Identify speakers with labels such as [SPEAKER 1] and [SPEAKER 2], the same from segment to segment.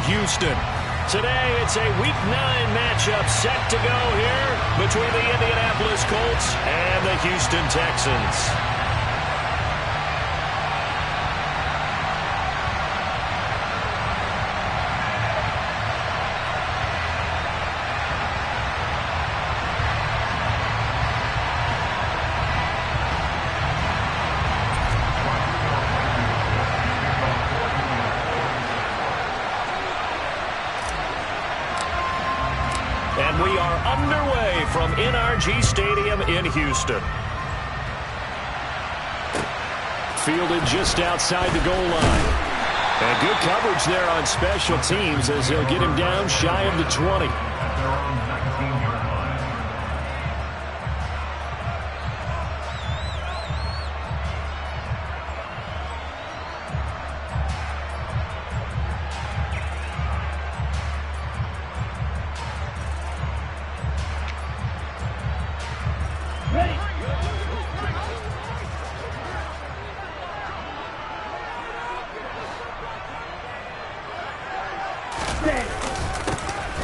[SPEAKER 1] Houston. Today, it's a Week 9 matchup set to go here between the Indianapolis Colts and the Houston Texans. And we are underway from NRG Stadium in Houston. Fielded just outside the goal line. And good coverage there on special teams as he'll get him down shy of the 20.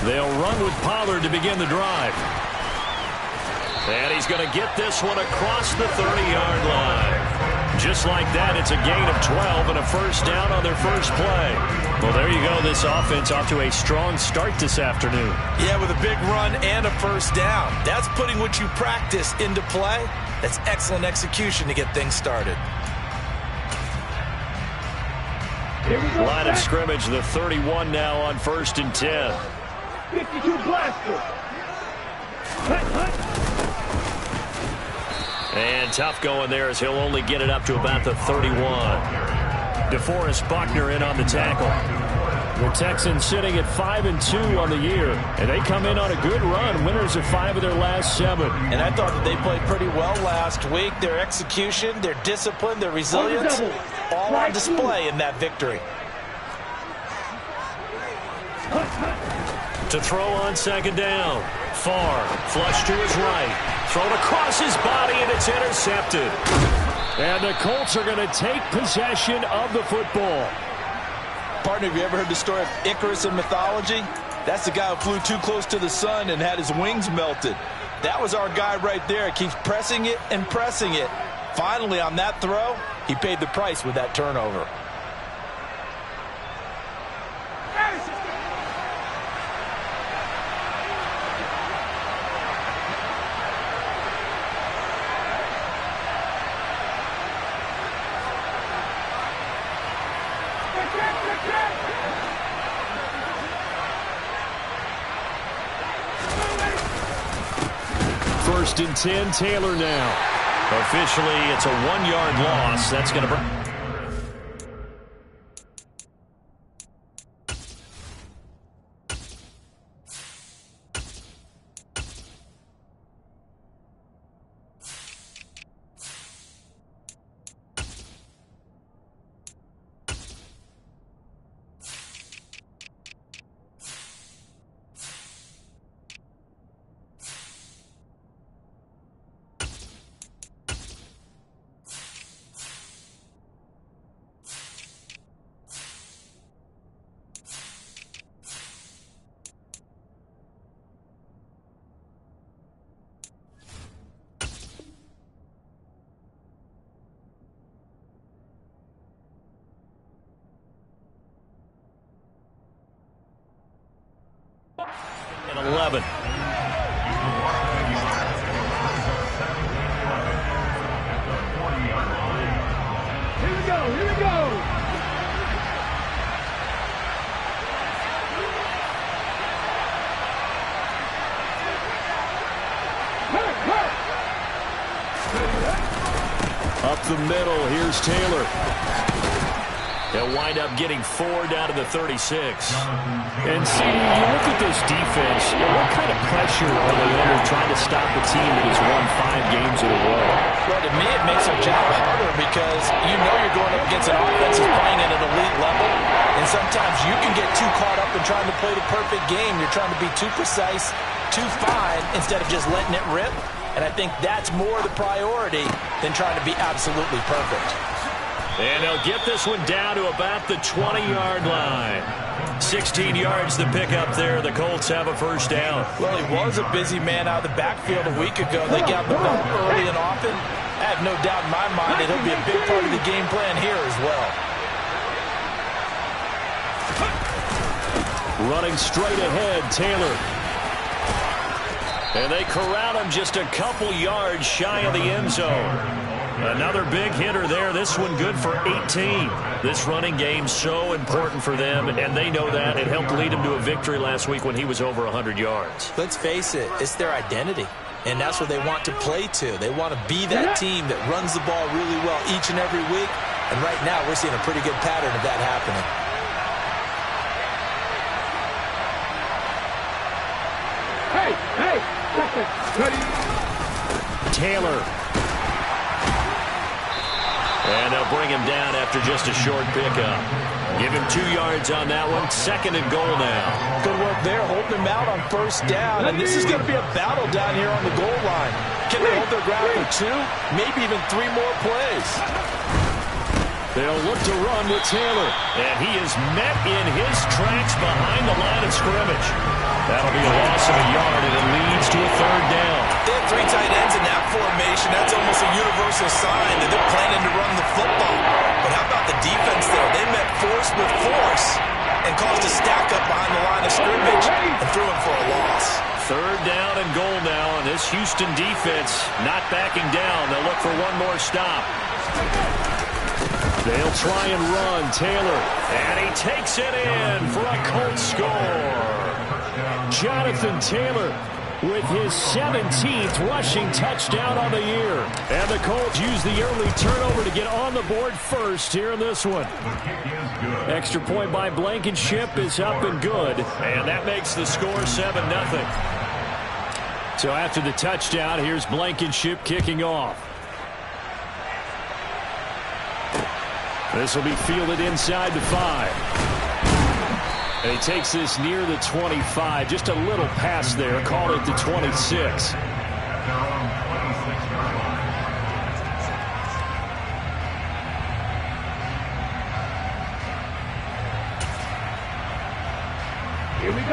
[SPEAKER 1] They'll run with Pollard to begin the drive. And he's going to get this one across the 30-yard line. Just like that, it's a gain of 12 and a first down on their first play. Well, there you go. This offense off to a strong start this afternoon. Yeah, with a big run and a first down. That's putting what you practice into play. That's excellent execution to get things started. Line of scrimmage, the 31 now on 1st and 10.
[SPEAKER 2] 52 blaster.
[SPEAKER 1] And tough going there as he'll only get it up to about the 31. DeForest Buckner in on the tackle. The Texans sitting at 5-2 on the year. And they come in on a good run, winners of 5 of their last 7.
[SPEAKER 3] And I thought that they played pretty well last week. Their execution, their discipline, their resilience, all on display in that victory.
[SPEAKER 1] To throw on 2nd down. Far, flush to his right. Thrown across his body, and it's intercepted. And the Colts are going to take possession of the football.
[SPEAKER 3] Partner, have you ever heard the story of Icarus in mythology? That's the guy who flew too close to the sun and had his wings melted. That was our guy right there. Keeps pressing it and pressing it. Finally, on that throw, he paid the price with that turnover.
[SPEAKER 1] First and 10, Taylor now. Officially, it's a 1-yard loss. That's going to bring... And 11.
[SPEAKER 2] Here we go, here we go.
[SPEAKER 1] Up the middle, here's Taylor. They'll wind up getting 4 down to the 36. And see, you look at this defense, what kind of pressure are they under trying to stop a team that has won 5 games in a row?
[SPEAKER 3] Well, to me, it makes their job harder because you know you're going up against an offense that's playing at an elite level. And sometimes you can get too caught up in trying to play the perfect game. You're trying to be too precise, too fine, instead of just letting it rip. And I think that's more the priority than trying to be absolutely perfect.
[SPEAKER 1] And they'll get this one down to about the 20-yard line. 16 yards to pick up there. The Colts have a first down.
[SPEAKER 3] Well, he was a busy man out of the backfield a week ago. They got the ball early and often. I have no doubt in my mind that he'll be a big part of the game plan here as well.
[SPEAKER 1] Running straight ahead, Taylor. And they corral him just a couple yards shy of the end zone. Another big hitter there. This one good for 18. This running game's so important for them, and they know that. It helped lead them to a victory last week when he was over 100 yards.
[SPEAKER 3] Let's face it, it's their identity, and that's what they want to play to. They want to be that team that runs the ball really well each and every week, and right now we're seeing a pretty good pattern of that happening.
[SPEAKER 2] Hey, ready?
[SPEAKER 1] Taylor. And they'll bring him down after just a short pickup. Give him 2 yards on that one. 2nd and goal now.
[SPEAKER 3] Good work there, holding him out on first down. And this is going to be a battle down here on the goal line. Can they hold their ground for 2, maybe even 3 more plays?
[SPEAKER 1] They'll look to run with Taylor. And he is met in his tracks behind the line of scrimmage. That'll be a loss of a yard, and it leads to a 3rd down.
[SPEAKER 3] They have 3 tight ends in that formation. That's almost a universal sign that they're planning to run the football. But how about the defense there? They met force with force and caused a stack up behind the line of scrimmage and threw him for a loss.
[SPEAKER 1] 3rd down and goal now, and this Houston defense not backing down. They'll look for one more stop. They'll try and run. Taylor, and he takes it in for a Colts score. Jonathan Taylor with his 17th rushing touchdown on the year. And the Colts use the early turnover to get on the board first here in this one. Extra point by Blankenship is up and good. And that makes the score 7-0. So after the touchdown, here's Blankenship kicking off. This will be fielded inside the 5. And he takes this near the 25. Just a little pass there. Call it the 26.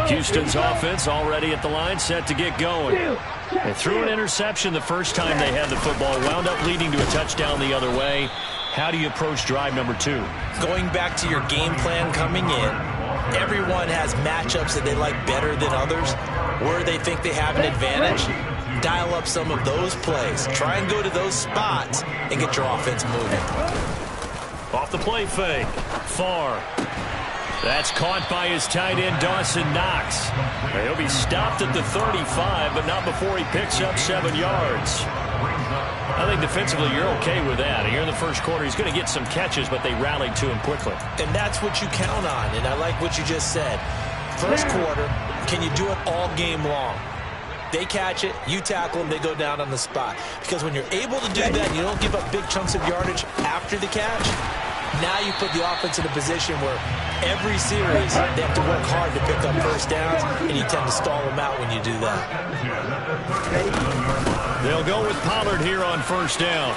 [SPEAKER 1] Houston's offense already at the line, set to get going. They threw an interception the first time they had the football. Wound up leading to a touchdown the other way. How do you approach drive number 2?
[SPEAKER 3] Going back to your game plan coming in. Everyone has matchups that they like better than others, where they think they have an advantage. Dial up some of those plays. Try and go to those spots and get your offense moving.
[SPEAKER 1] Off the play fake. Farr. That's caught by his tight end, Dawson Knox. He'll be stopped at the 35, but not before he picks up 7 yards. I think defensively you're okay with that. Here in the first quarter, he's going to get some catches, but they rallied to him quickly. And that's what you count on, and I like what you just said. First quarter, can you do it all game long? They catch it, you tackle them, they go down on the spot. Because when you're able to do that, you don't give up big chunks of yardage after the catch. Now you put the offense in a position where every series they have to work hard to pick up first downs, and you tend to stall them out when you do that. They'll go with Pollard here on first down.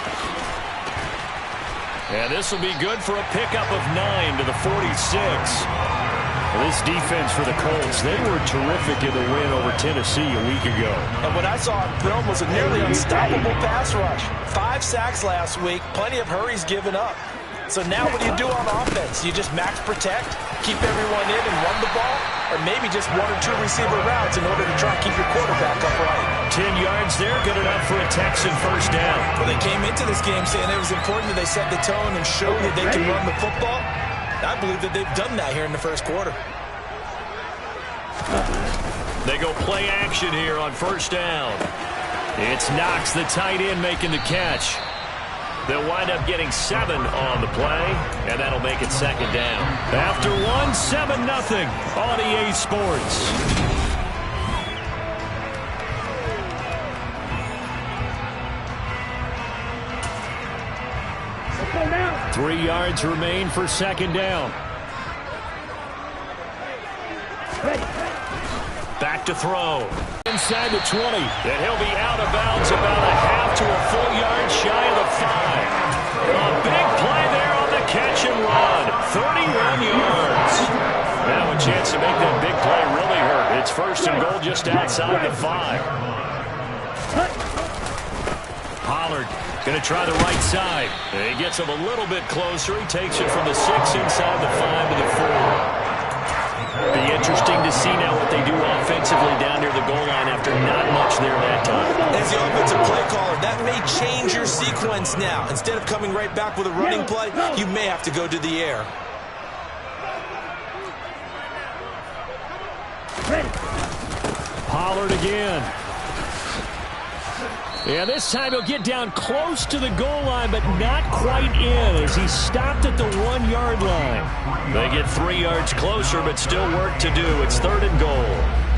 [SPEAKER 1] And this will be good for a pickup of 9 to the 46. Well, this defense for the Colts, they were terrific in the win over Tennessee a week ago. And what I saw on film was a nearly unstoppable pass rush. 5 sacks last week, plenty of hurries given up. So now what do you do on offense? You just max protect, keep everyone in and run the ball, or maybe just 1 or 2 receiver routes in order to try and keep your quarterback upright. 10 yards there, good enough for a Texan first down. Well, they came into this game saying it was important that they set the tone and show that they can run the football. I believe that they've done that here in the first quarter. They go play action here on first down. It's Knox, the tight end, making the catch. They'll wind up getting 7 on the play, and that'll make it second down. After 1, 7-0 on EA Sports.
[SPEAKER 2] Now.
[SPEAKER 1] 3 yards remain for second down. Back to throw. Inside the 20. And he'll be out of bounds about a half to a full yard shy of the 5. A big play there on the catch and run. 31 yards. Now with chance to make that big play really hurt. It's 1st and goal just outside the 5. Pollard going to try the right side. He gets him a little bit closer. He takes it from the 6 inside the 5 to the 4. Be interesting to see now what they do offensively down near the goal line after not much there that time.
[SPEAKER 3] As the offensive play caller, that may change your sequence now. Instead of coming right back with a running play, you may have to go to the air.
[SPEAKER 1] Pollard again. Yeah, this time he'll get down close to the goal line, but not quite in as he stopped at the 1-yard line. They get 3 yards closer, but still work to do. It's 3rd and goal.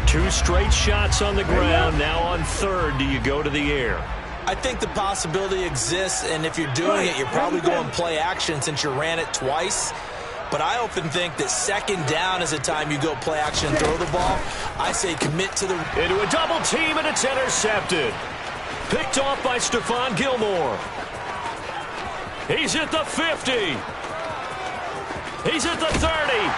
[SPEAKER 1] 2 straight shots on the ground. Now on 3rd, do you go to the air?
[SPEAKER 3] I think the possibility exists, and if you're doing it, you're probably going play action since you ran it twice. But I often think that 2nd down is the time you go play action and throw the ball. I say commit to the...
[SPEAKER 1] Into a double team, and it's intercepted. Picked off by Stephon Gilmore. He's at the 50. He's at the 30.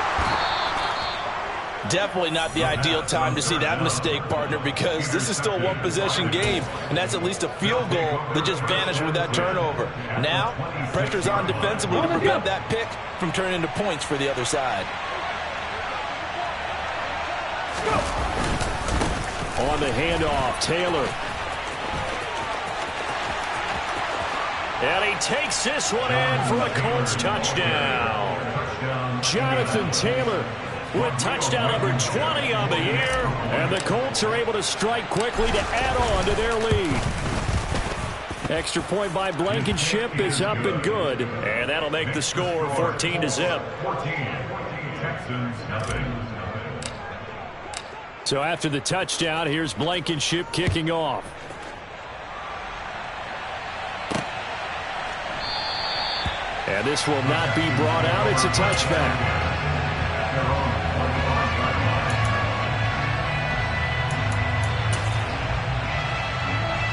[SPEAKER 3] Definitely not the ideal time to see that mistake, partner, because this is still a one-possession game, and that's at least a field goal that just vanished with that turnover. Now, pressure's on defensively to prevent that pick from turning into points for the other side.
[SPEAKER 1] On the handoff, Taylor. And he takes this one in for a Colts touchdown. Jonathan Taylor with touchdown number 20 on the year. And the Colts are able to strike quickly to add on to their lead. Extra point by Blankenship is up and good. And that'll make the score 14-0. So after the touchdown, here's Blankenship kicking off. And this will not be brought out. It's a touchback.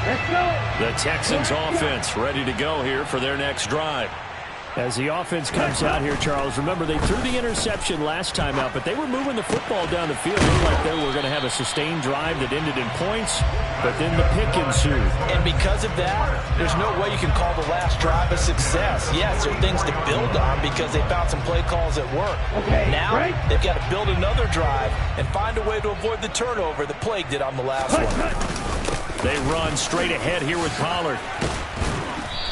[SPEAKER 2] Let's go.
[SPEAKER 1] The Texans offense ready to go here for their next drive. As the offense comes out here, Charles, remember they threw the interception last time out, but they were moving the football down the field. It looked like they were going to have a sustained drive that ended in points, but then the pick ensued.
[SPEAKER 3] And because of that, there's no way you can call the last drive a success. Yes, there are things to build on because they found some play calls that work. Now, they've got to build another drive and find a way to avoid the turnover that plagued it on the last one.
[SPEAKER 1] They run straight ahead here with Pollard.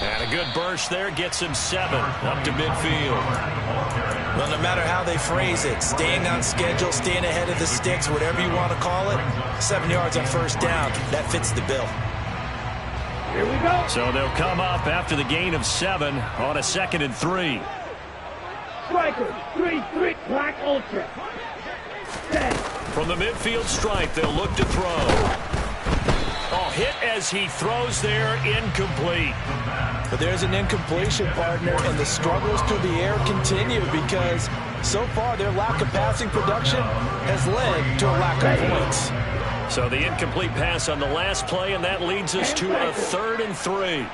[SPEAKER 1] And a good burst there gets him 7 up to midfield.
[SPEAKER 3] Well, no matter how they phrase it, staying on schedule, staying ahead of the sticks, whatever you want to call it, 7 yards on 1st down, that fits the bill.
[SPEAKER 2] Here we go.
[SPEAKER 1] So they'll come up after the gain of 7 on a 2nd and 3.
[SPEAKER 2] Strikers, 3-3, Black Ultra. 10.
[SPEAKER 1] From the midfield stripe, they'll look to throw. Oh, hit as he throws there, incomplete.
[SPEAKER 3] But there's an incompletion, partner, and the struggles through the air continue because so far their lack of passing production has led to a lack of points.
[SPEAKER 1] So the incomplete pass on the last play, and that leads us to a 3rd and 3.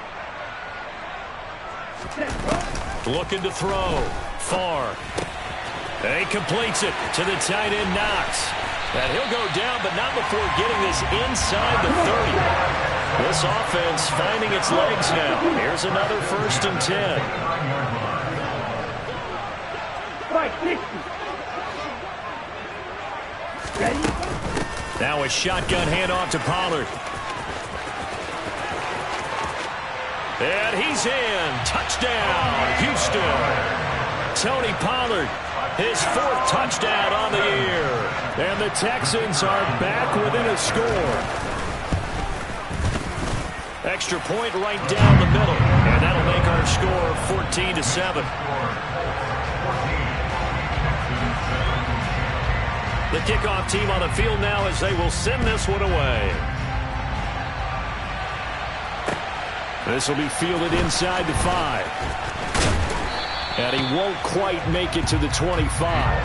[SPEAKER 1] Looking to throw. Far. And he completes it to the tight end, Knox. And he'll go down, but not before getting this inside the 30. This offense finding its legs now. Here's another 1st and 10.
[SPEAKER 2] Right, 60. Ready?
[SPEAKER 1] Now a shotgun handoff to Pollard. And he's in. Touchdown, Houston. Tony Pollard, his 4th touchdown on the year. And the Texans are back within a score. Extra point right down the middle. And that'll make our score 14-7. The kickoff team on the field now as they will send this one away. This will be fielded inside the 5. And he won't quite make it to the 25.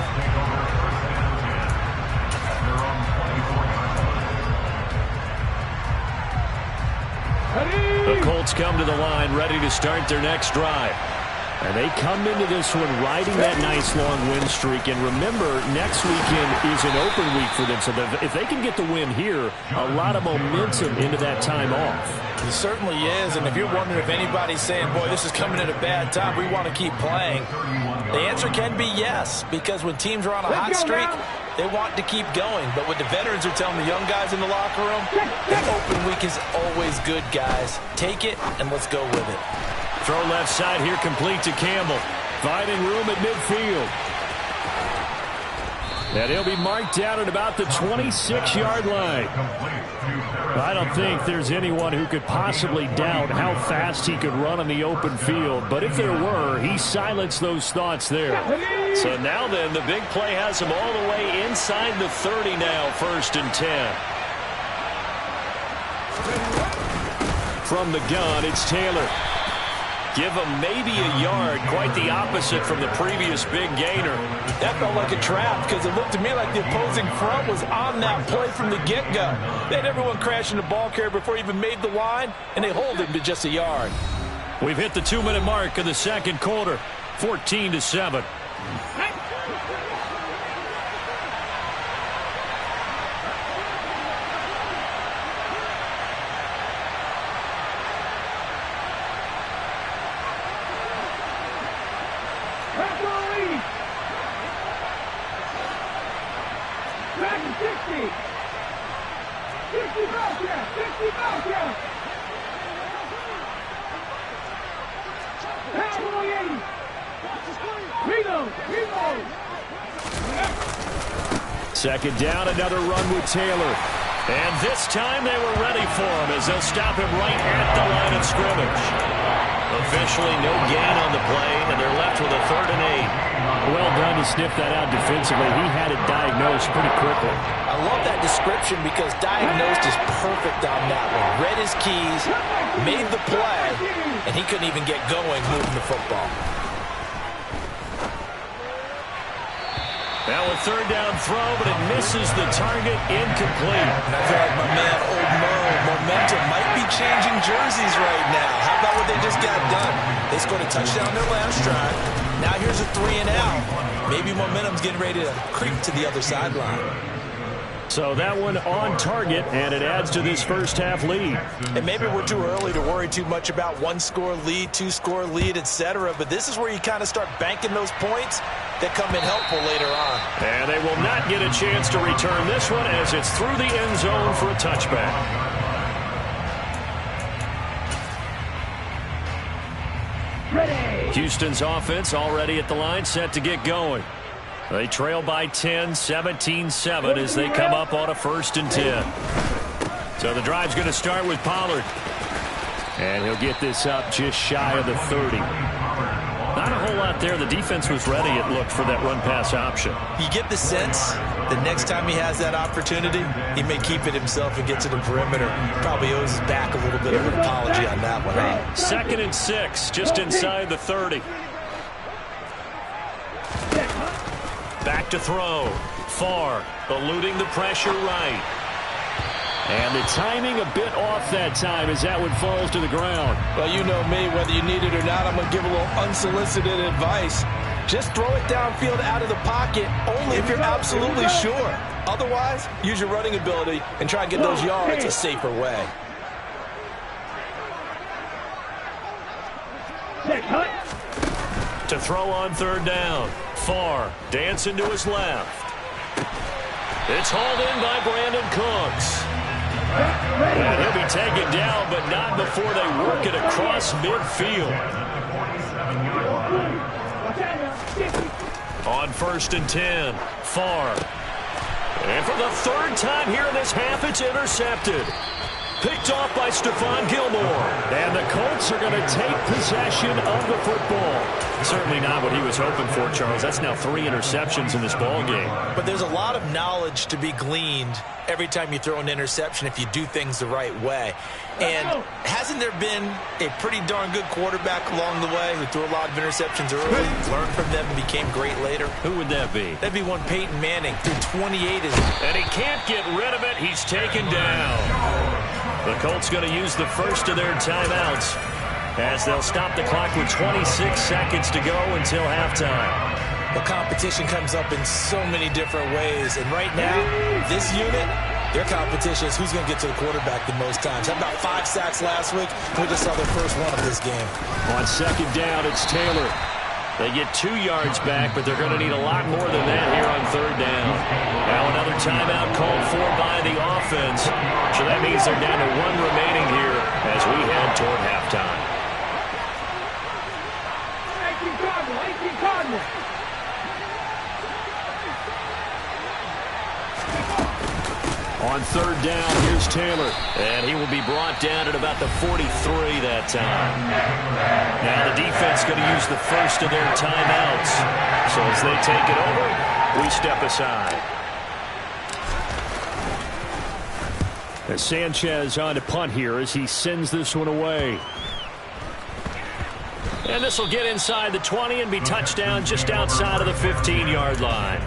[SPEAKER 1] The Colts come to the line ready to start their next drive. And they come into this one riding that nice long win streak. And remember, next weekend is an open week for them. So if they can get the win here, a lot of momentum into that time off.
[SPEAKER 3] It certainly is. And if you're wondering if anybody's saying, boy, this is coming at a bad time, we want to keep playing, the answer can be yes. Because when teams are on a hot streak, they want to keep going. But what the veterans are telling the young guys in the locker room, an open week is always good, guys. Take it, and let's go with it.
[SPEAKER 1] Throw left side here, complete to Campbell. Finding room at midfield. And he'll be marked down at about the 26-yard line. I don't think there's anyone who could possibly doubt how fast he could run on the open field. But if there were, he silenced those thoughts there. So now then, the big play has him all the way inside the 30 now, 1st and 10. From the gun, it's Taylor. Give him maybe a yard, quite the opposite from the previous big gainer.
[SPEAKER 3] That felt like a trap because it looked to me like the opposing front was on that play from the get-go. They had everyone crashing the ball carrier before he even made the line, and they hold him to just a yard.
[SPEAKER 1] We've hit the 2-minute mark of the second quarter, 14-7. Second down, another run with Taylor. And this time they were ready for him as they'll stop him right at the line of scrimmage. Officially no gain on the play, and they're left with a 3rd and 8. Well done to sniff that out defensively. He had it diagnosed pretty quickly.
[SPEAKER 3] I love that description because diagnosed is perfect on that one. Read his keys, made the play, and he couldn't even get going moving the football.
[SPEAKER 1] Now a 3rd down throw, but it misses the target, incomplete.
[SPEAKER 3] And I feel like my man, Old Mo, momentum might be changing jerseys right now. How about what they just got done? They scored a touchdown their last drive. Now here's a 3 and out. Maybe momentum's getting ready to creep to the other sideline.
[SPEAKER 1] So that one on target, and it adds to this first half lead.
[SPEAKER 3] And maybe we're too early to worry too much about 1-score lead, 2-score lead, etc. But this is where you kind of start banking those points that come in helpful later on.
[SPEAKER 1] And they will not get a chance to return this one as it's through the end zone for a touchback.
[SPEAKER 2] Ready.
[SPEAKER 1] Houston's offense already at the line, set to get going. They trail by 10, 17-7 as they come up on a 1st and 10. So the drive's going to start with Pollard. And he'll get this up just shy of the 30. Not a whole lot there. The defense was ready, it looked, for that run-pass option.
[SPEAKER 3] You get the sense that next time he has that opportunity, he may keep it himself and get to the perimeter. Probably owes his back a little bit of an apology on that one.
[SPEAKER 1] 2nd and 6, just inside the 30. Back to throw. Far, eluding the pressure right. And the timing a bit off that time as that one falls to the ground.
[SPEAKER 3] Well, you know me, whether you need it or not, I'm going to give a little unsolicited advice. Just throw it downfield out of the pocket, only if you're absolutely sure. Otherwise, use your running ability and try and get those yards a safer way.
[SPEAKER 1] To throw on 3rd down. Far, dancing to his left. It's hauled in by Brandon Cooks. And he'll be taken down, but not before they work it across midfield. On 1st and 10, Far. And for the 3rd time here in this half, it's intercepted. Picked off by Stephon Gilmore. And the Colts are going to take possession of the football. Certainly not what he was hoping for, Charles. That's now 3 interceptions in this ball game.
[SPEAKER 3] But there's a lot of knowledge to be gleaned every time you throw an interception if you do things the right way. And hasn't there been a pretty darn good quarterback along the way who threw a lot of interceptions early, learned from them, and became great later?
[SPEAKER 1] Who would that be?
[SPEAKER 3] That'd be one Peyton Manning, threw 28.
[SPEAKER 1] And he can't get rid of it. He's taken down. The Colts going to use the first of their timeouts. as they'll stop the clock with 26 seconds to go until halftime.
[SPEAKER 3] The competition comes up in so many different ways, and right now, this unit, their competition is who's going to get to the quarterback the most times. Had about 5 sacks last week. We just saw their first one of this game.
[SPEAKER 1] On second down, it's Taylor. They get 2 yards back, but they're going to need a lot more than that here on third down. Now another timeout called for by the offense. So that means they're down to 1 remaining here as we head toward halftime.
[SPEAKER 2] 18 Cardinals.
[SPEAKER 1] On third down, here's Taylor. And he will be brought down at about the 43 that time. Now the defense going to use the first of their timeouts. So as they take it over, we step aside. As Sanchez on to punt here as he sends this one away. And this will get inside the 20 and be touchdown just outside of the 15-yard line.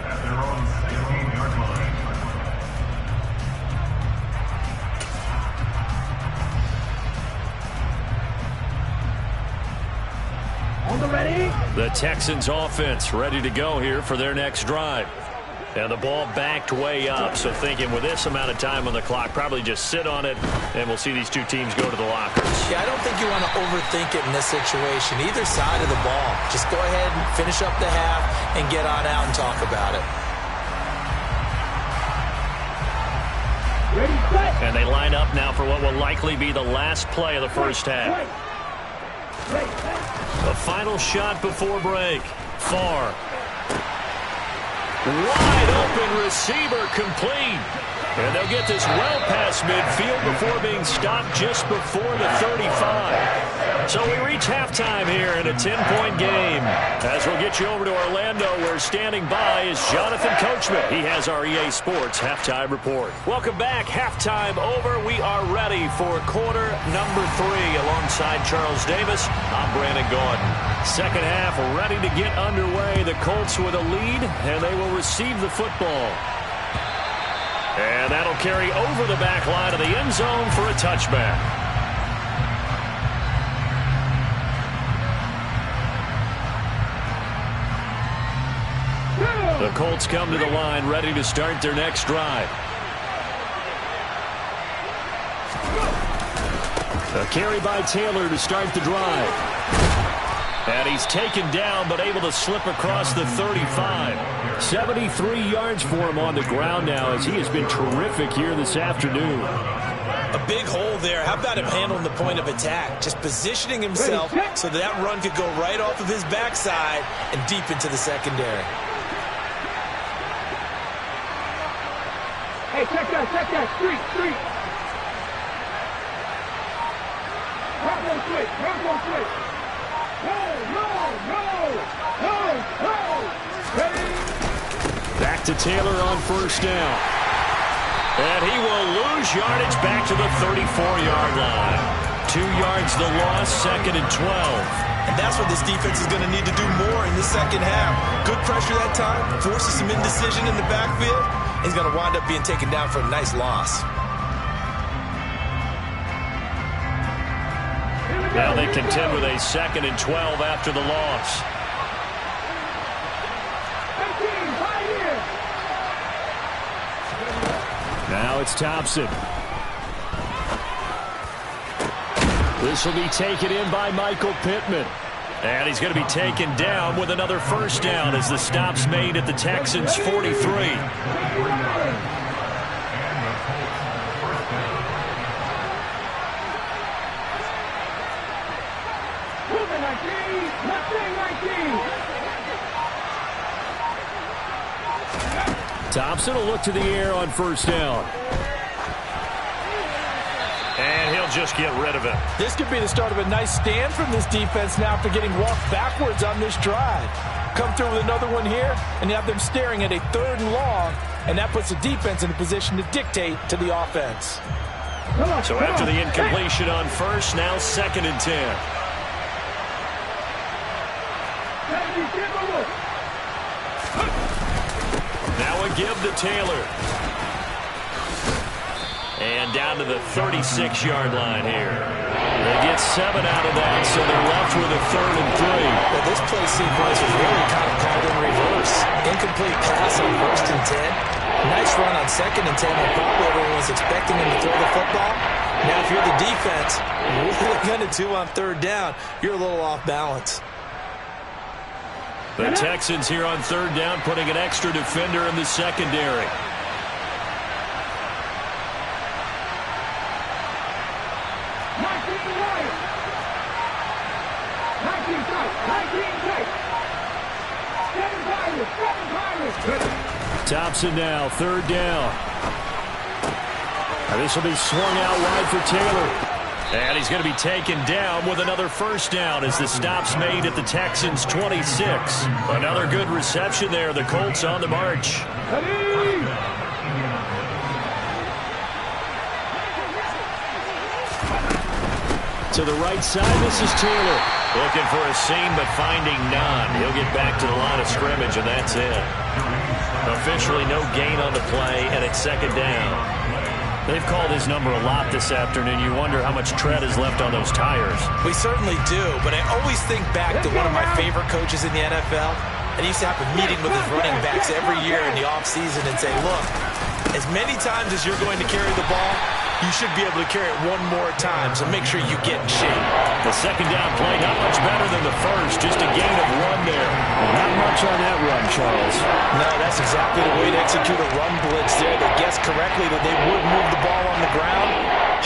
[SPEAKER 1] The Texans offense ready to go here for their next drive. And the ball backed way up, so thinking with this amount of time on the clock, probably just sit on it, and we'll see these 2 teams go to the lockers.
[SPEAKER 3] Yeah, I don't think you want to overthink it in this situation. Either side of the ball. Just go ahead and finish up the half and get on out and talk about it.
[SPEAKER 2] Ready, set.
[SPEAKER 1] And they line up now for what will likely be the last play of the first half. The final shot before break. Far. Wide open receiver complete. And they'll get this well past midfield before being stopped just before the 35. So we reach halftime here in a 10-point game. As we'll get you over to Orlando, where standing by is Jonathan Coachman. He has our EA Sports halftime report. Welcome back. Halftime over. We are ready for quarter number 3 alongside Charles Davis. I'm Brandon Gordon. Second half ready to get underway. The Colts with a lead, and they will receive the football. And that'll carry over the back line of the end zone for a touchback. The Colts come to the line ready to start their next drive. A carry by Taylor to start the drive. And he's taken down, but able to slip across the 35. 73 yards for him on the ground now, as he has been terrific here this afternoon.
[SPEAKER 3] A big hole there. How about him handling the point of attack? Just positioning himself so that run could go right off of his backside and deep into the secondary.
[SPEAKER 2] Hey, check that. Street. Rock on switch.
[SPEAKER 1] Back to Taylor on first down. And he will lose yardage back to the 34-yard line. 2 yards the loss, second and 12.
[SPEAKER 3] And that's what this defense is going to need to do more in the second half. Good pressure that time, forces some indecision in the backfield. He's going to wind up being taken down for a nice loss.
[SPEAKER 1] Now they contend with a second and 12 after the loss. Now it's Thompson. This will be taken in by Michael Pittman. And he's going to be taken down with another first down as the stop's made at the Texans' 43. Thompson will look to the air on first down. And he'll just get rid of it.
[SPEAKER 3] This could be the start of a nice stand from this defense now after getting walked backwards on this drive. Come through with another one here, and you have them staring at a 3rd and long, and that puts the defense in a position to dictate to the offense.
[SPEAKER 1] So after the incompletion on first, now 2nd and 10. Now a give to Taylor. And down to the 36-yard line here. They get 7 out of that, so they're left with a 3rd and 3.
[SPEAKER 3] Well, this play sequence was really kind of called in reverse. Incomplete pass on 1st and 10. Nice run on 2nd and 10 when probably everyone was expecting him to throw the football. Now, if you're the defense, what are they going to do on 3rd down? You're a little off balance.
[SPEAKER 1] The Texans here on 3rd down, putting an extra defender in the secondary. Thompson now, 3rd down. Now this will be swung out wide for Taylor. And he's going to be taken down with another 1st down as the stop's made at the Texans' 26. Another good reception there. The Colts on the march. To the right side, this is Taylor. Looking for a seam, but finding none. He'll get back to the line of scrimmage, and that's it. Officially no gain on the play, and it's 2nd down. They've called his number a lot this afternoon. You wonder how much tread is left on those tires.
[SPEAKER 3] We certainly do, but I always think back to one of my favorite coaches in the NFL. And he used to have a meeting with his running backs every year in the offseason and say, look, as many times as you're going to carry the ball, you should be able to carry it one more time, so make sure you get in shape.
[SPEAKER 1] The 2nd down play, not much better than the first, just a gain of 1 there. Not much on that run, Charles.
[SPEAKER 3] No, that's exactly the way to execute a run blitz there. They guessed correctly that they would move the ball on the ground,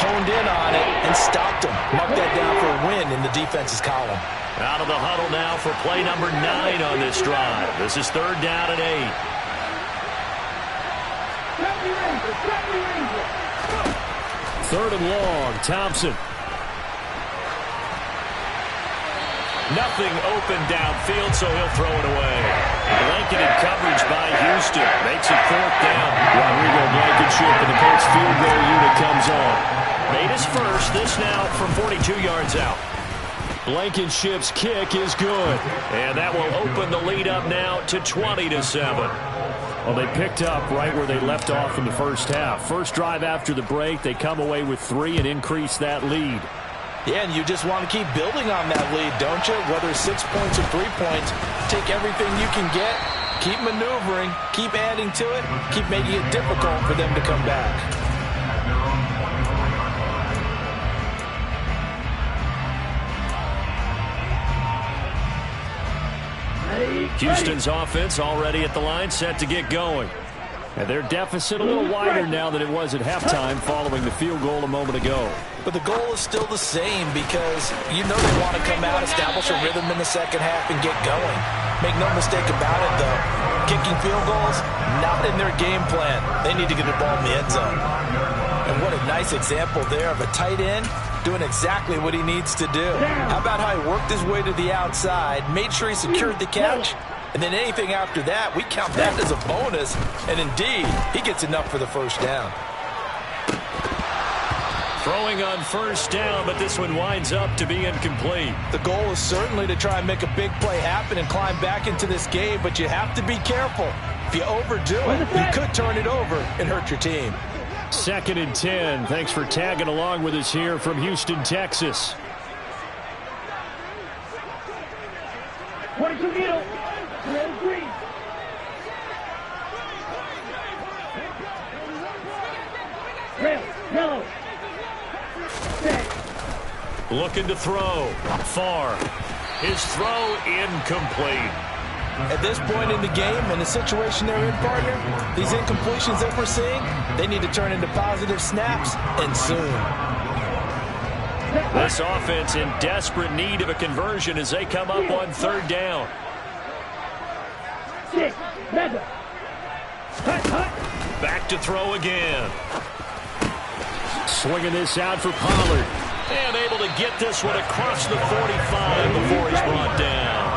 [SPEAKER 3] honed in on it, and stopped them. Mark that down for a win in the defense's column.
[SPEAKER 1] Out of the huddle now for play number 9 on this drive. This is 3rd down and 8. 3rd and long, Thompson. Nothing open downfield, so he'll throw it away. Blanketed coverage by Houston. Makes it 4th down. Rodrigo Blankenship and the Colts field goal unit comes on. Made his first, this now from 42 yards out. Blankenship's kick is good. And that will open the lead up now to 20-7. Well, they picked up right where they left off in the first half. First drive after the break, they come away with 3 and increase that lead.
[SPEAKER 3] Yeah, and you just want to keep building on that lead, don't you? Whether 6 points or 3 points, take everything you can get, keep maneuvering, keep adding to it, keep making it difficult for them to come back.
[SPEAKER 1] Houston's offense already at the line, set to get going. And their deficit a little wider now than it was at halftime following the field goal a moment ago.
[SPEAKER 3] But the goal is still the same because you know they want to come out, establish a rhythm in the second half, and get going. Make no mistake about it, though. Kicking field goals, not in their game plan. They need to get the ball in the end zone. And what a nice example there of a tight end doing exactly what he needs to do. How about how he worked his way to the outside, made sure he secured the catch, and then anything after that, we count that as a bonus. And indeed, he gets enough for the 1st down.
[SPEAKER 1] Throwing on 1st down, but this one winds up to be incomplete.
[SPEAKER 3] The goal is certainly to try and make a big play happen and climb back into this game, but you have to be careful. If you overdo it, you could turn it over and hurt your team.
[SPEAKER 1] 2nd and 10. Thanks for tagging along with us here from Houston, Texas.
[SPEAKER 2] 22 middle. Red green. Red, yellow.
[SPEAKER 1] Looking to throw. Far. His throw incomplete.
[SPEAKER 3] At this point in the game, in the situation they're in, partner, these incompletions that we're seeing, they need to turn into positive snaps, and soon.
[SPEAKER 1] This offense in desperate need of a conversion as they come up on 3rd down.
[SPEAKER 2] 6, Madden.
[SPEAKER 1] Back to throw again. Swinging this out for Pollard. And able to get this one across the 45 before he's brought down.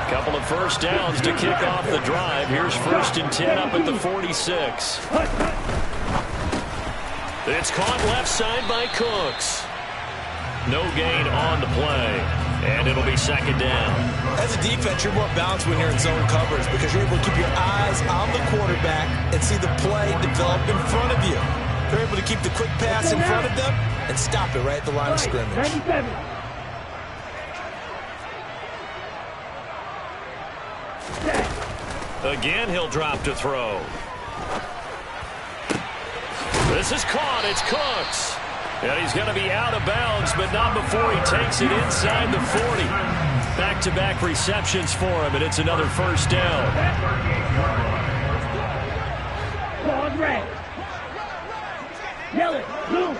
[SPEAKER 1] Couple of 1st downs to kick off the drive. Here's 1st and 10 up at the 46. It's caught left side by Cooks. No gain on the play. And it'll be 2nd down.
[SPEAKER 3] As a defense, you're more balanced when you're in zone coverage because you're able to keep your eyes on the quarterback and see the play develop in front of you. They're able to keep the quick pass in front of them and stop it right at the line of scrimmage.
[SPEAKER 2] 97.
[SPEAKER 1] Again, he'll drop to throw. This is caught. It's Cooks. And he's going to be out of bounds, but not before he takes it inside the 40. Back-to-back receptions for him, and it's another first down.
[SPEAKER 2] Claws red. Yellow, blue.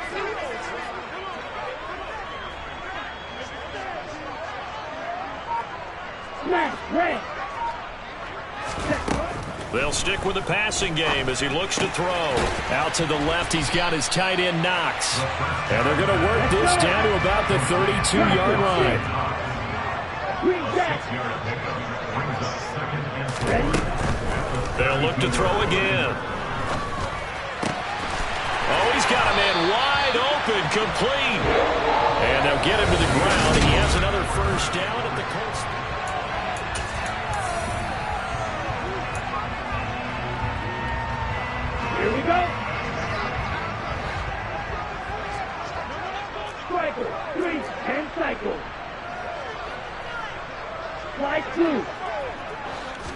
[SPEAKER 2] Smash, red.
[SPEAKER 1] They'll stick with the passing game as he looks to throw. Out to the left, he's got his tight end, Knox. And they're going to work this down to about the 32-yard line. They'll look to throw again. Oh, he's got a man wide open, complete. And they'll get him to the ground. He has another first down at the Colts.
[SPEAKER 2] Here we go. Striker, 3, and cycle. Slide 2.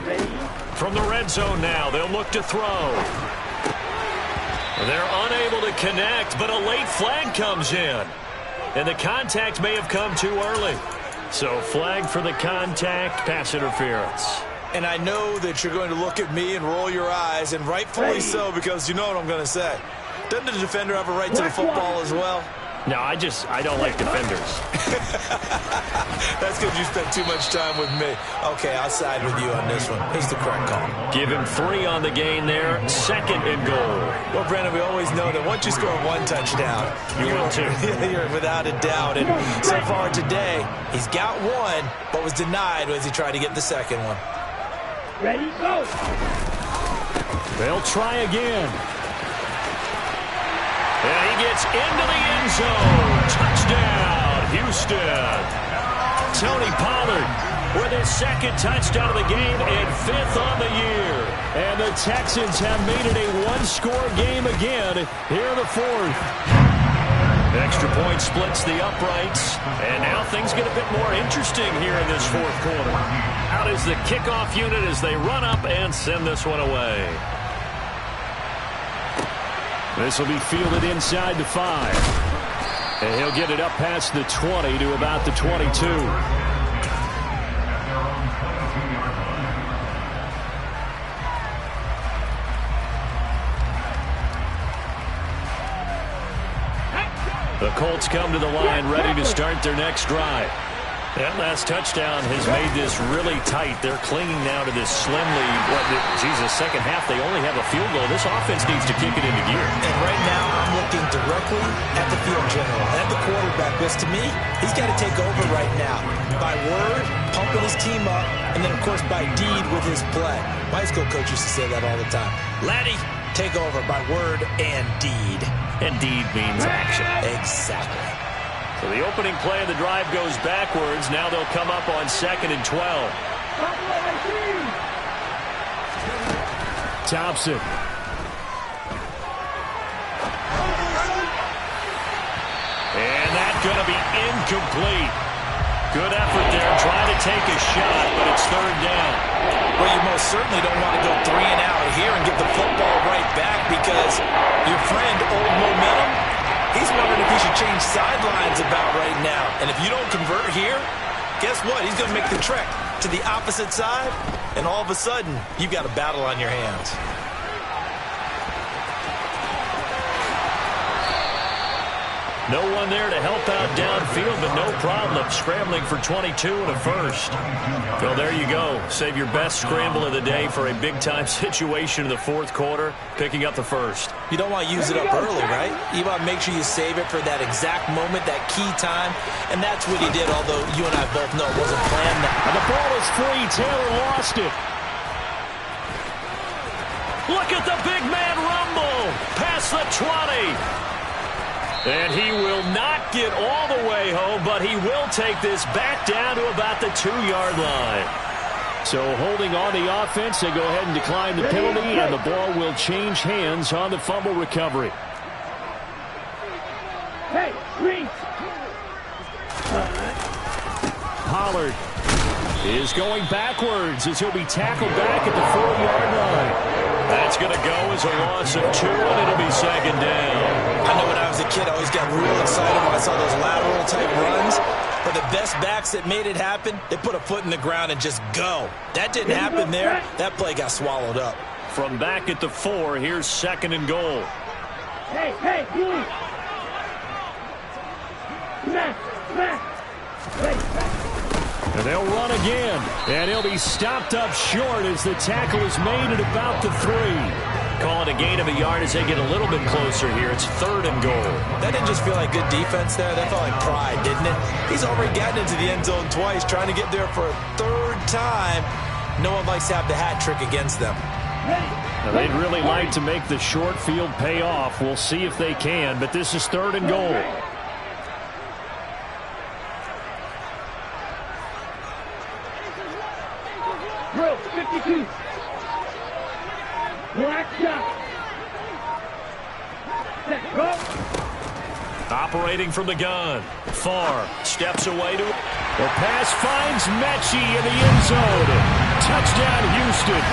[SPEAKER 2] Ready?
[SPEAKER 1] From the red zone now, they'll look to throw. They're unable to connect, but a late flag comes in. And the contact may have come too early. So flag for the contact, pass interference.
[SPEAKER 3] And I know that you're going to look at me and roll your eyes, and rightfully so, because you know what I'm going to say. Doesn't the defender have a right to the football as well?
[SPEAKER 1] No, I don't like defenders.
[SPEAKER 3] That's because you spent too much time with me. Okay, I'll side with you on this one. It's the correct call.
[SPEAKER 1] Give him 3 on the gain there. 2nd and goal.
[SPEAKER 3] Well, Brandon, we always know that once you score 1 touchdown,
[SPEAKER 1] you win 2.
[SPEAKER 3] You're without a doubt. And so far today, he's got 1, but was denied as he tried to get the 2nd one.
[SPEAKER 2] Ready, go.
[SPEAKER 1] They'll try again. And he gets into the end zone. Touchdown, Houston. Tony Pollard with his 2nd touchdown of the game and 5th on the year. And the Texans have made it a 1-score game again here in the 4th. Extra point splits the uprights. And now things get a bit more interesting here in this 4th quarter. Out is the kickoff unit as they run up and send this one away. This will be fielded inside the 5. And he'll get it up past the 20 to about the 22. The Colts come to the line ready to start their next drive. That last touchdown has made this really tight. They're clinging now to this slim lead. Second half, they only have a field goal. This offense needs to kick it into gear.
[SPEAKER 3] And right now, I'm looking directly at the field general, at the quarterback. Because to me, he's got to take over right now. By word, pumping his team up, and then, of course, by deed with his play. My high school coach used to say that all the time. Laddie, take over by word and deed.
[SPEAKER 1] And deed means action.
[SPEAKER 3] Exactly.
[SPEAKER 1] So the opening play of the drive goes backwards. Now they'll come up on 2nd and 12. Thompson. And that's going to be incomplete. Good effort there, trying to take a shot, but it's 3rd down.
[SPEAKER 3] Well, you most certainly don't want to go 3 and out here and get the football right back because your friend, Old Momentum, he's wondering if he should change sidelines about right now. And if you don't convert here, guess what? He's going to make the trek to the opposite side, and all of a sudden, you've got a battle on your hands.
[SPEAKER 1] No one there to help out downfield, but no problem scrambling for 22 and a first. Well, there you go. Save your best scramble of the day for a big-time situation in the 4th quarter, picking up the first.
[SPEAKER 3] You don't want to use it up early, right? You want to make sure you save it for that exact moment, that key time, and that's what he did, although you and I both know it wasn't planned.
[SPEAKER 1] And the ball is free. Taylor lost it. Look at the big man rumble past the 20. And he will not get all the way home, but he will take this back down to about the 2-yard line. So holding on the offense, they go ahead and decline the penalty, and the ball will change hands on the fumble recovery.
[SPEAKER 2] Hey, green.
[SPEAKER 1] Pollard is going backwards as he'll be tackled back at the 4-yard line. That's going to go as a loss of 2, and it'll be second down.
[SPEAKER 3] I know when I was a kid, I always got real excited when I saw those lateral-type runs. But the best backs that made it happen, they put a foot in the ground and just go. That didn't happen there. That play got swallowed up.
[SPEAKER 1] From back at the 4, here's second and goal.
[SPEAKER 2] Hey, hey, blue. Smash, smash.
[SPEAKER 1] And they'll run again. And he'll be stopped up short as the tackle is made at about the 3. Call it a gain of a yard as they get a little bit closer here. It's third and goal.
[SPEAKER 3] That didn't just feel like good defense there. That felt like pride, didn't it? He's already gotten into the end zone twice, trying to get there for a third time. No one likes to have the hat trick against them.
[SPEAKER 1] Now, they'd really like to make the short field pay off. We'll see if they can, but this is third and goal.
[SPEAKER 2] Drill 52. Black shot. Set, go.
[SPEAKER 1] Operating from the gun. Farr steps away to it. The pass finds Mechie in the end zone. Touchdown, Houston.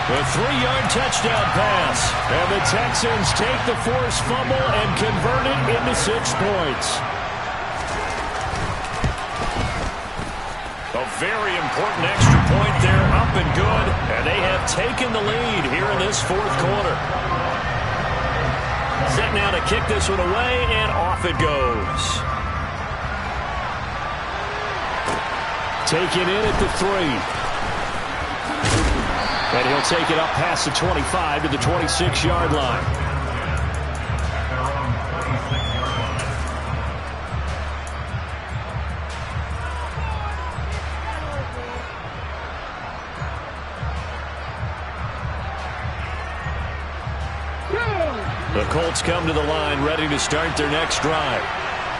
[SPEAKER 1] The 3-yard touchdown pass. And the Texans take the forced fumble and convert it into 6 points. A very important extra point there, up and good. And they have taken the lead here in this 4th quarter. Set now to kick this one away, and off it goes. Taken in at the 3. And he'll take it up past the 25 to the 26-yard line. The Colts come to the line ready to start their next drive.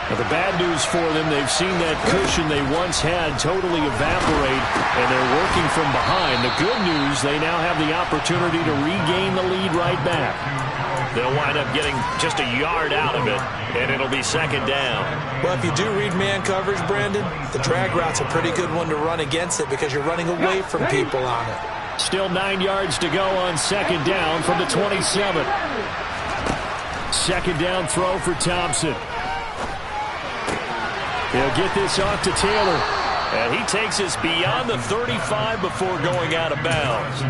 [SPEAKER 1] Now, the bad news for them, they've seen that cushion they once had totally evaporate, and they're working from behind. The good news, they now have the opportunity to regain the lead right back. They'll wind up getting just a yard out of it, and it'll be second down.
[SPEAKER 3] Well, if you do read man coverage, Brandon, the drag route's a pretty good one to run against it because you're running away from people on it.
[SPEAKER 1] Still 9 yards to go on second down from the 27. Second down throw for Thompson. He'll get this off to Taylor. And he takes us beyond the 35 before going out of bounds.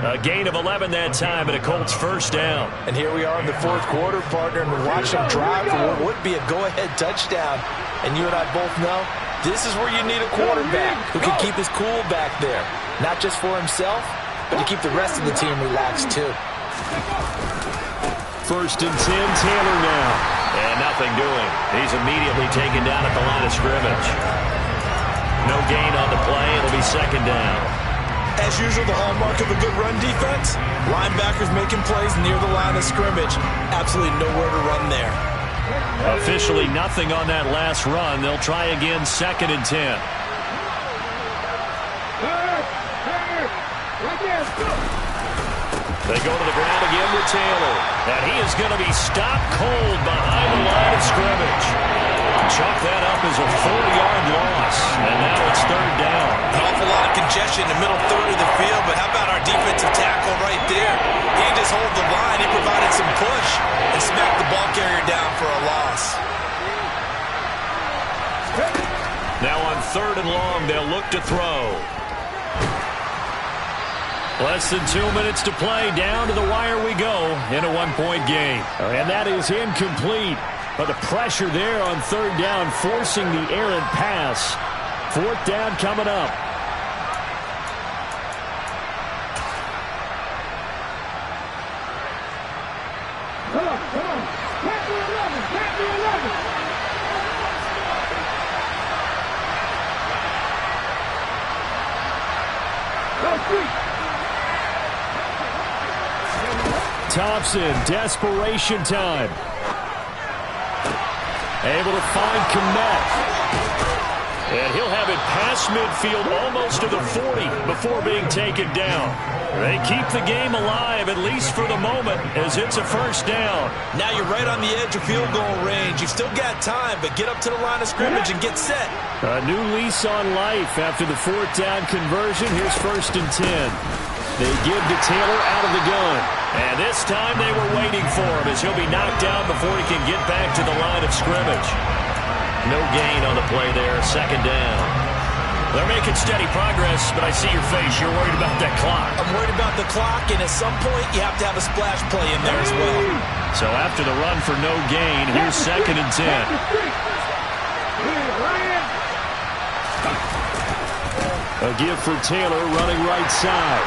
[SPEAKER 1] A gain of 11 that time, and a Colts first down.
[SPEAKER 3] And here we are in the 4th quarter, partner, and we watch them drive for what would be a go-ahead touchdown. And you and I both know this is where you need a quarterback who can keep his cool back there. Not just for himself, but to keep the rest of the team relaxed, too.
[SPEAKER 1] First and 10, Taylor now. And nothing doing. He's immediately taken down at the line of scrimmage. No gain on the play. It'll be second down.
[SPEAKER 3] As usual, the hallmark of a good run defense, linebackers making plays near the line of scrimmage. Absolutely nowhere to run there.
[SPEAKER 1] Officially nothing on that last run. They'll try again, second and 10. They go to the ground again with Taylor. And he is going to be stopped cold behind the line of scrimmage. Chalk that up as a 4-yard loss. And now it's third down.
[SPEAKER 3] An awful lot of congestion in the middle third of the field, but how about our defensive tackle right there? He didn't just hold the line, he provided some push and smacked the ball carrier down for a loss.
[SPEAKER 1] Now on third and long, they'll look to throw. Less than 2 minutes to play. Down to the wire we go in a 1-point game. And that is incomplete. But the pressure there on third down, forcing the errant pass. Fourth down coming up.
[SPEAKER 2] Come on, come on. Tap the 11, tap the 11. Go free.
[SPEAKER 1] Thompson, desperation time. Able to find Kmet. And he'll have it past midfield almost to the 40 before being taken down. They keep the game alive, at least for the moment, as it's a first down.
[SPEAKER 3] Now you're right on the edge of field goal range. You've still got time, but get up to the line of scrimmage and get set.
[SPEAKER 1] A new lease on life after the fourth down conversion. Here's 1st and 10. They give to Taylor out of the gun. And this time they were waiting for him as he'll be knocked down before he can get back to the line of scrimmage. No gain on the play there, 2nd down. They're making steady progress, but I see your face. You're worried about that clock.
[SPEAKER 3] I'm worried about the clock, and at some point you have to have a splash play in there as well.
[SPEAKER 1] So after the run for no gain, here's 2nd and 10. A give for Taylor running right side.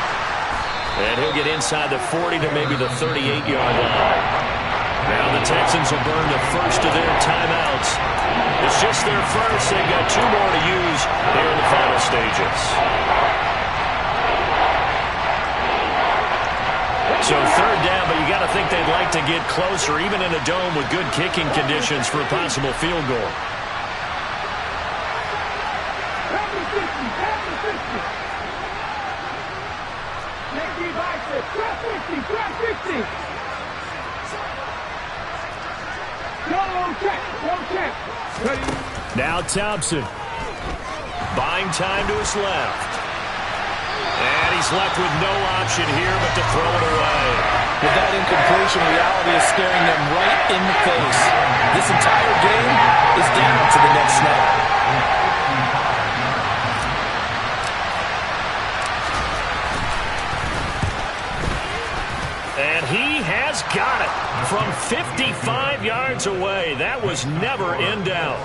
[SPEAKER 1] And he'll get inside the 40 to maybe the 38-yard line. Now the Texans will burn the first of their timeouts. It's just their first. They've got 2 more to use here in the final stages. So 3rd down, but you got to think they'd like to get closer, even in a dome with good kicking conditions for a possible field goal. Now Thompson. Buying time to his left. And he's left with no option here but to throw it away.
[SPEAKER 3] With that incompletion, reality is staring them right in the face. This entire game is down to the next snap.
[SPEAKER 1] And he has got it from 55 yards away. That was never in doubt.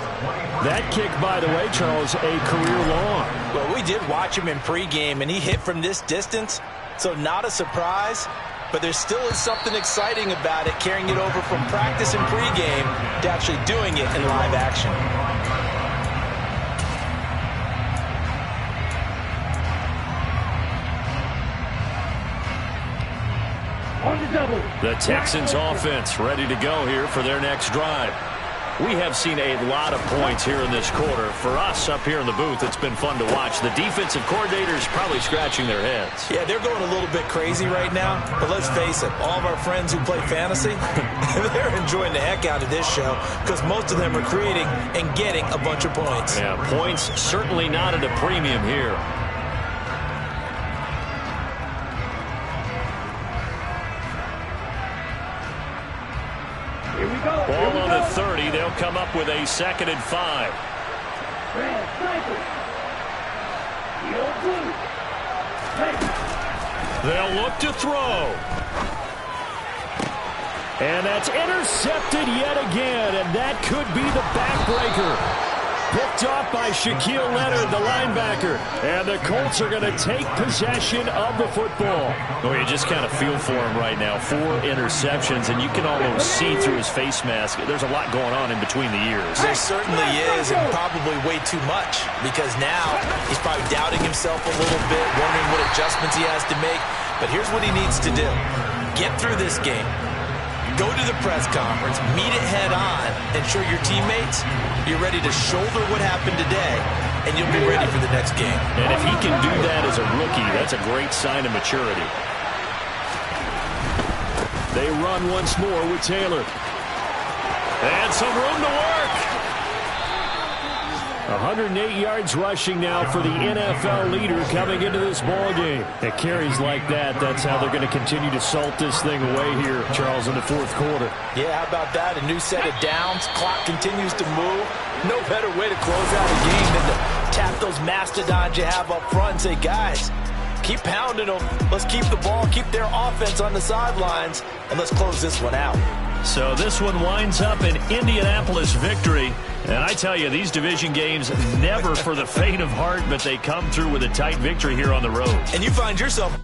[SPEAKER 1] That kick, by the way, Charles, a career long.
[SPEAKER 3] Well, we did watch him in pregame, and he hit from this distance, so not a surprise. But there still is something exciting about it, carrying it over from practice and pregame to actually doing it in live action.
[SPEAKER 1] The Texans offense ready to go here for their next drive. We have seen a lot of points here in this quarter. For us up here in the booth, it's been fun to watch. The defensive coordinators probably scratching their heads.
[SPEAKER 3] Yeah, they're going a little bit crazy right now. But let's face it, all of our friends who play fantasy, they're enjoying the heck out of this show because most of them are creating and getting a bunch of points.
[SPEAKER 1] Yeah, points certainly not at a premium here. Ball on the 30. They'll come up with a 2nd and 5. They'll look to throw. And that's intercepted yet again, and that could be the backbreaker. Picked off by Shaquille Leonard, the linebacker. And the Colts are going to take possession of the football. Oh, you just kind of feel for him right now. 4 interceptions, and you can almost see through his face mask. There's a lot going on in between the ears.
[SPEAKER 3] There certainly is, and probably way too much, because now he's probably doubting himself a little bit, wondering what adjustments he has to make. But here's what he needs to do. Get through this game. Go to the press conference, meet it head on, and show your teammates you're ready to shoulder what happened today, and you'll be ready for the next game.
[SPEAKER 1] And if he can do that as a rookie, that's a great sign of maturity. They run once more with Taylor. And some room to work. 108 yards rushing now for the NFL leader coming into this ball game. At carries like that, that's how they're going to continue to salt this thing away here, Charles, in the 4th quarter.
[SPEAKER 3] Yeah, how about that? A new set of downs. Clock continues to move. No better way to close out a game than to tap those mastodons you have up front and say, guys, keep pounding them. Let's keep the ball, keep their offense on the sidelines, and let's close this one out.
[SPEAKER 1] So this one winds up an Indianapolis victory. And I tell you, these division games, never for the faint of heart, but they come through with a tight victory here on the road.
[SPEAKER 3] And you find yourself